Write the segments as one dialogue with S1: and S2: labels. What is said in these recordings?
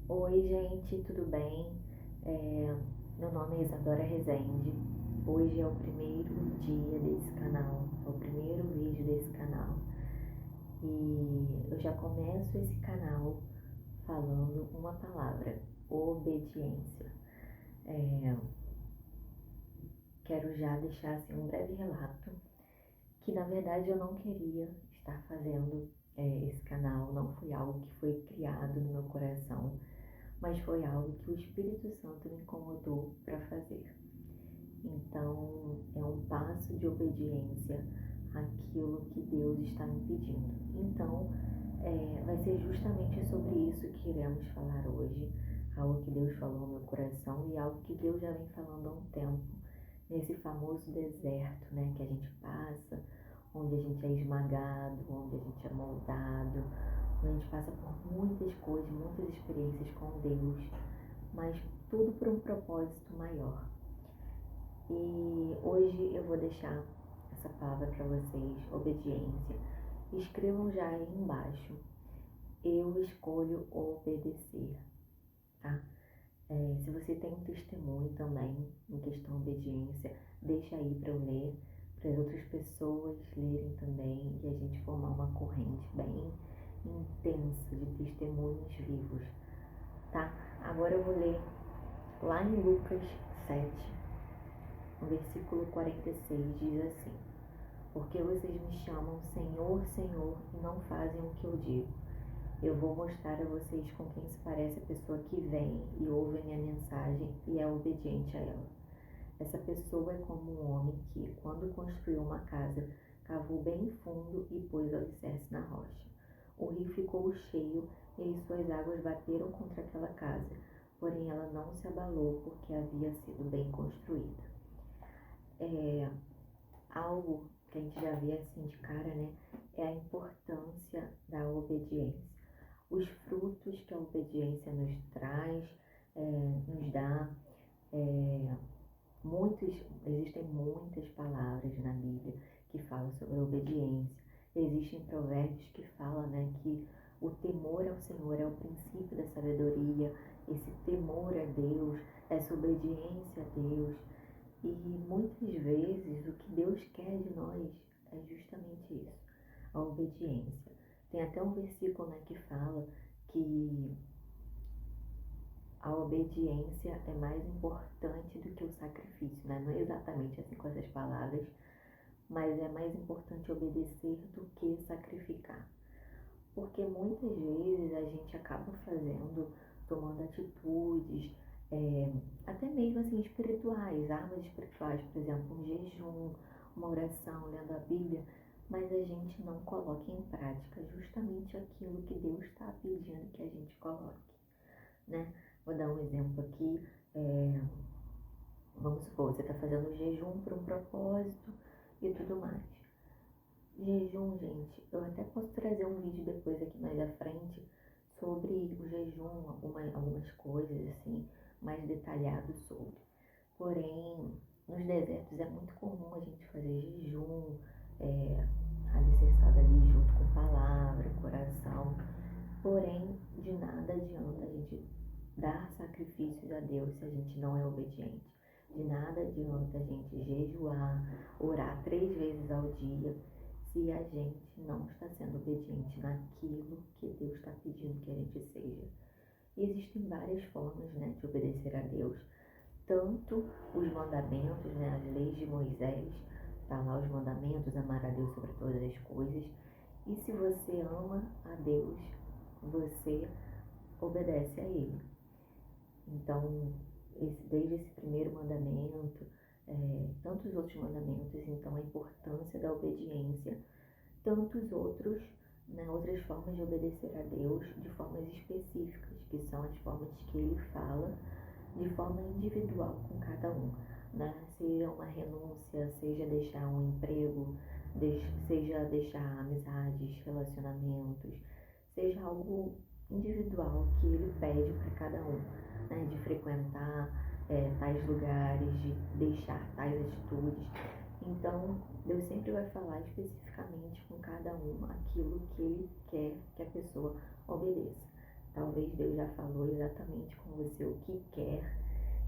S1: Oi, gente, tudo bem? Meu nome é Isadora Rezende. Hoje é o primeiro dia desse canal, é o primeiro vídeo desse canal. E eu já começo esse canal falando uma palavra: obediência. É, Quero já deixar assim, um breve relato que na verdade eu não queria estar fazendo esse canal, não foi algo que foi criado no meu coração, mas foi algo que o Espírito Santo me incomodou para fazer. Então, é um passo de obediência àquilo que Deus está me pedindo. Então, vai ser justamente sobre isso que iremos falar hoje, algo que Deus falou no meu coração e algo que Deus já vem falando há um tempo, nesse famoso deserto, né, que a gente passa, onde a gente é esmagado, onde a gente é moldado, onde a gente passa por muitas coisas, muitas experiências com Deus, mas tudo por um propósito maior. E hoje eu vou deixar essa palavra para vocês, obediência. Escrevam já aí embaixo: eu escolho obedecer, tá? Se você tem um testemunho também em questão de obediência, deixa aí para eu ler, para as outras pessoas lerem também e a gente formar uma corrente bem intensa de testemunhos vivos, tá? Agora eu vou ler lá em Lucas 7, no versículo 46, diz assim: porque vocês me chamam Senhor, Senhor, e não fazem o que eu digo. Eu vou mostrar a vocês com quem se parece a pessoa que vem e ouve a minha mensagem e é obediente a ela. Essa pessoa é como um homem que, quando construiu uma casa, cavou bem fundo e pôs o alicerce na rocha. O rio ficou cheio e suas águas bateram contra aquela casa, porém ela não se abalou porque havia sido bem construída. Algo que a gente já vê assim de cara, né, é a importância da obediência. Os frutos que a obediência nos traz, nos dá, existem muitas palavras na Bíblia que falam sobre a obediência. Existem provérbios que falam, né, que o temor ao Senhor é o princípio da sabedoria, esse temor a Deus, essa obediência a Deus. E muitas vezes o que Deus quer de nós é justamente isso, a obediência. Tem até um versículo, né, que fala que a obediência é mais importante do que o sacrifício, né? Não é exatamente assim com essas palavras, mas é mais importante obedecer do que sacrificar. Porque muitas vezes a gente acaba tomando atitudes, até mesmo assim espirituais, armas espirituais, por exemplo, um jejum, uma oração, lendo a Bíblia, mas a gente não coloca em prática justamente aquilo que Deus está pedindo que a gente coloque, né? Vou dar um exemplo aqui. Vamos supor, você está fazendo um jejum por um propósito e tudo mais. Jejum, gente, eu até posso trazer um vídeo depois aqui mais à frente sobre o jejum, algumas coisas assim, mais detalhado sobre. Porém, nos desertos é muito comum a gente fazer jejum, alicerçado ali junto com palavra, coração. Porém, de nada adianta a gente dar sacrifícios a Deus se a gente não é obediente. De nada adianta a gente jejuar, orar 3 vezes ao dia, se a gente não está sendo obediente naquilo que Deus está pedindo que a gente seja. E existem várias formas, né, de obedecer a Deus. Tanto os mandamentos, né, as leis de Moisés, tá lá os mandamentos, amar a Deus sobre todas as coisas. E se você ama a Deus, você obedece a Ele. Então, desde esse primeiro mandamento, tantos outros mandamentos, então a importância da obediência, tantos outros, né, outras formas de obedecer a Deus de formas específicas, que são as formas que Ele fala de forma individual com cada um, né? Seja uma renúncia, seja deixar um emprego, seja deixar amizades, relacionamentos, seja algo individual que Ele pede para cada um, né? De frequentar tais lugares, de deixar tais atitudes. Então, Deus sempre vai falar especificamente com cada um aquilo que Ele quer que a pessoa obedeça. Talvez Deus já falou exatamente com você o que quer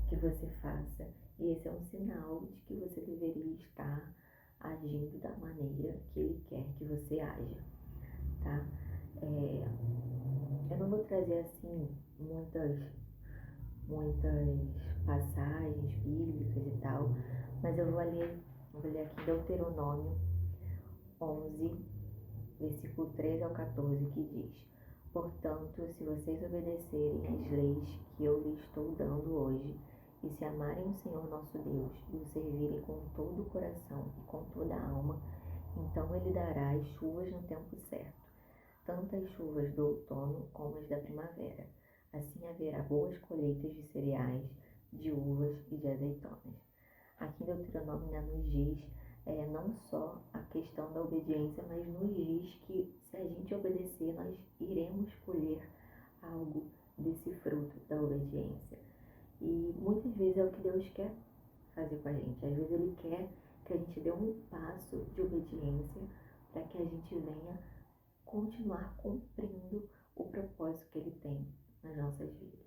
S1: que você faça. E esse é um sinal de que você deveria estar agindo da maneira que Ele quer que você haja, tá? Eu não vou trazer assim muitas passagens bíblicas e tal, mas eu vou ler aqui Deuteronômio 11, versículo 13 ao 14, que diz: Portanto, se vocês obedecerem às leis que eu lhes estou dando hoje, e se amarem o Senhor nosso Deus, e o servirem com todo o coração e com toda a alma, então Ele dará as chuvas no tempo certo, tanto as chuvas do outono como as da primavera. Assim haverá boas colheitas de cereais, de uvas e de azeitonas. Aqui em Deuteronômio nos diz não só a questão da obediência, mas nos diz que se a gente obedecer, nós iremos colher algo desse fruto da obediência. E muitas vezes é o que Deus quer fazer com a gente. Às vezes Ele quer que a gente dê um passo de obediência para que a gente venha continuar cumprindo o propósito que Ele tem nas nossas vidas.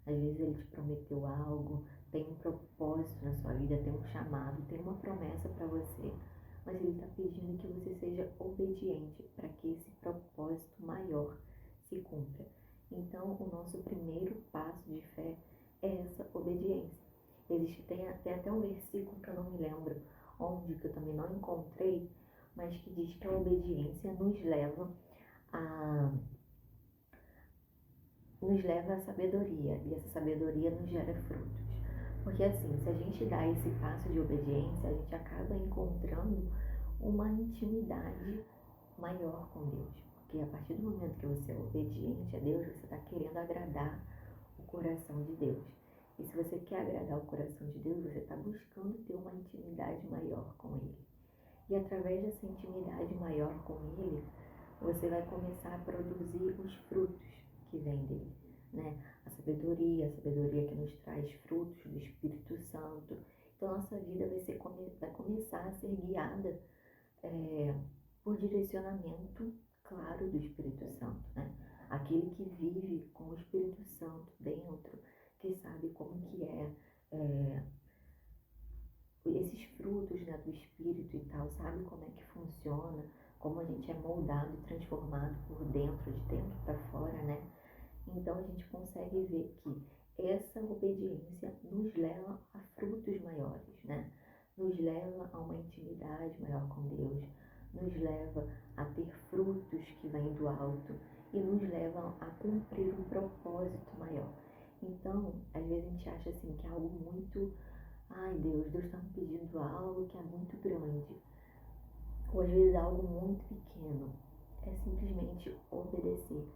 S1: Às vezes Ele te prometeu algo, tem um propósito na sua vida, tem um chamado, tem uma promessa para você, mas Ele está pedindo que você seja obediente para que esse propósito maior se cumpra. Então, o nosso primeiro passo de fé é essa obediência. Tem até um versículo que eu não me lembro onde, que eu também não encontrei, mas que diz que a obediência nos leva à sabedoria, e essa sabedoria nos gera frutos. Porque assim, se a gente dá esse passo de obediência, a gente acaba encontrando uma intimidade maior com Deus. Porque a partir do momento que você é obediente a Deus, você está querendo agradar o coração de Deus. E se você quer agradar o coração de Deus, você está buscando ter uma intimidade maior com Ele. E através dessa intimidade maior com Ele, você vai começar a produzir os frutos que vêm dele, né? A sabedoria que nos traz frutos do Espírito Santo. Então, nossa vida vai começar a ser guiada por direcionamento, claro, do Espírito Santo, né? Aquele que vive com o Espírito Santo dentro, que sabe como que esses frutos, né, do Espírito e tal, sabe como é que funciona, como a gente é moldado e transformado por dentro, de dentro para fora, né? Então a gente consegue ver que essa obediência nos leva a frutos maiores, né? Nos leva a uma intimidade maior com Deus, nos leva a ter frutos que vêm do alto e nos leva a cumprir um propósito maior. Então, às vezes a gente acha assim que é algo muito, ai Deus está me pedindo algo que é muito grande. Ou às vezes algo muito pequeno. É simplesmente obedecer.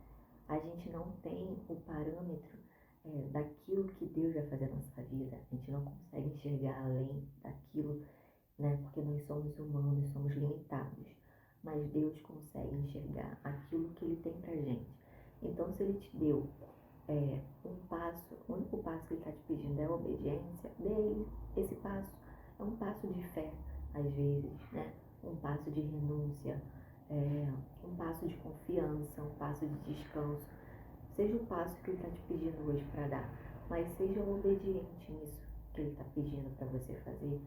S1: A gente não tem o parâmetro daquilo que Deus vai fazer na nossa vida. A gente não consegue enxergar além daquilo, né? Porque nós somos humanos, somos limitados. Mas Deus consegue enxergar aquilo que Ele tem pra gente. Então, se Ele te deu um passo, o único passo que Ele está te pedindo é a obediência, dê esse passo. É um passo de fé, às vezes, né? Um passo de renúncia, um passo de confiança, um passo de descanso. Seja o passo que Ele está te pedindo hoje para dar, mas seja obediente nisso que Ele está pedindo para você fazer,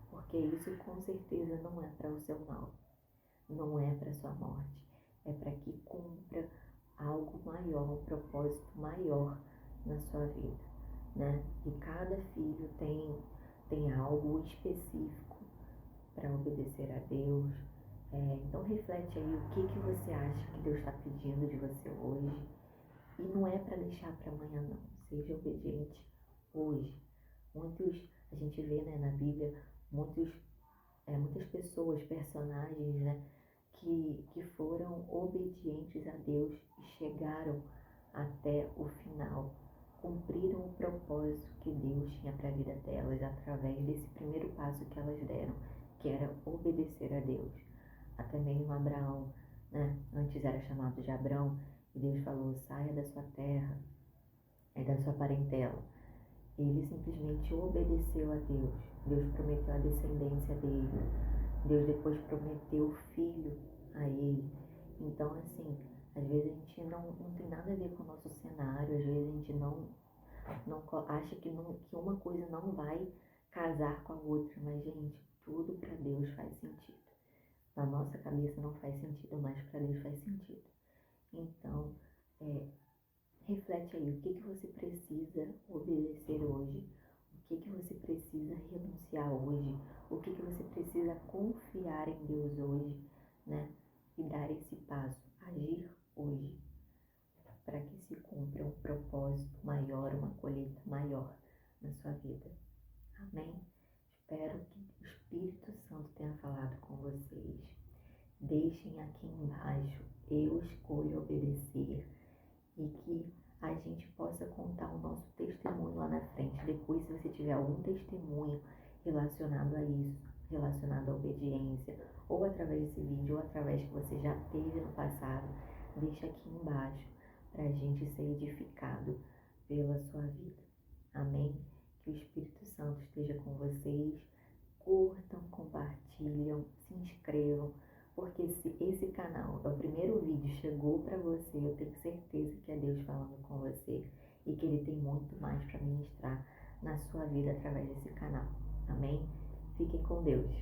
S1: porque isso com certeza não é para o seu mal, não é para a sua morte, é para que cumpra algo maior, um propósito maior na sua vida, né? E cada filho tem algo específico para obedecer a Deus. Então reflete aí o que você acha que Deus está pedindo de você hoje. E não é para deixar para amanhã não. Seja obediente hoje. A gente vê, né, na Bíblia, muitas pessoas, personagens, né, que foram obedientes a Deus e chegaram até o final. Cumpriram o propósito que Deus tinha para a vida delas através desse primeiro passo que elas deram, que era obedecer a Deus. Até mesmo Abraão, né? Antes era chamado de Abrão, e Deus falou, saia da sua terra, da sua parentela. Ele simplesmente obedeceu a Deus. Deus prometeu a descendência dele. Deus depois prometeu o filho a ele. Então, assim, Às vezes a gente não tem nada a ver com o nosso cenário, às vezes a gente acha que uma coisa não vai casar com a outra, mas, gente, tudo para Deus faz sentido. Na nossa cabeça não faz sentido, mas para Deus faz sentido. Então, reflete aí, o que você precisa obedecer hoje? O que você precisa renunciar hoje? O que você precisa confiar em Deus hoje, né? E dar esse passo, agir hoje, para que se cumpra um propósito maior, uma colheita maior na sua vida. Amém? Espero que o Espírito Santo tenha falado com vocês. Deixem aqui embaixo, eu escolho obedecer, e que a gente possa contar o nosso testemunho lá na frente. Depois, se você tiver algum testemunho relacionado a isso, relacionado à obediência, ou através desse vídeo, ou através que você já teve no passado, deixa aqui embaixo para a gente ser edificado pela sua vida. Amém? Que o Espírito Santo esteja com vocês. Curtam, compartilham, se inscrevam, porque se esse canal, o primeiro vídeo, chegou para você, eu tenho certeza que é Deus falando com você e que Ele tem muito mais para ministrar na sua vida através desse canal. Amém? Fiquem com Deus.